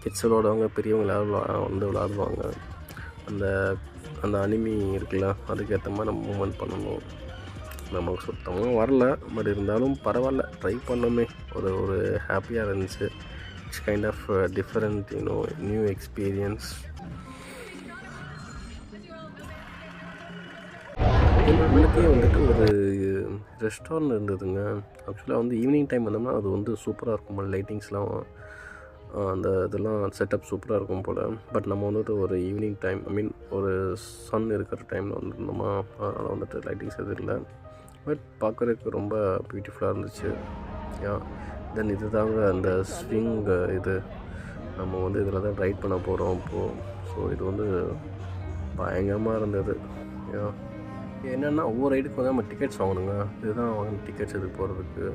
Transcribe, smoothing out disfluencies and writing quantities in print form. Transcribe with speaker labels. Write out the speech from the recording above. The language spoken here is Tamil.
Speaker 1: கிட்ஸ் விளாடுவாங்க, பெரியவங்க எல்லாரும் வந்து விளாடுவாங்க. அந்த அந்த அனிமி இருக்குல்ல, அதுக்கேற்ற மாதிரி நம்ம மூவ்மெண்ட் பண்ணணும். நமக்கு சுத்தமாக வரல, பட் இருந்தாலும் பரவாயில்ல, ட்ரை பண்ணோமே. ஒரு ஒரு ஹாப்பியாக இருந்துச்சு. It's kind of different new experience. எங்களுக்கே வந்துட்டு ஒரு ரெஸ்டாரண்ட் இருந்ததுங்க. ஆக்சுவலாக வந்து ஈவினிங் டைம் வந்தோம்னா அது வந்து சூப்பராக இருக்கும் போல், லைட்டிங்ஸ்லாம் அந்த இதெல்லாம் செட்டப் சூப்பராக இருக்கும் போல். பட் நம்ம வந்துட்டு ஒரு ஈவினிங் டைம், ஒரு சன் இருக்கிற டைமில் வந்துருந்தோமா, அதனால் வந்துட்டு லைட்டிங்ஸ் எதுவும் இல்லை. பட் பார்க்குறதுக்கு ரொம்ப பியூட்டிஃபுல்லாக இருந்துச்சு. தென் இது தாங்க அந்த ஸ்விங். இது நம்ம வந்து இதில் தான் ரைட் பண்ண போகிறோம் இப்போது. ஸோ இது வந்து பயங்கரமாக இருந்தது. என்னென்னா ஒவ்வொரு ரைடுக்கு வந்து நம்ம டிக்கெட்ஸ் வாங்கணுங்க. இதுதான் வாங்கின டிக்கெட்ஸ் இது போகிறதுக்கு.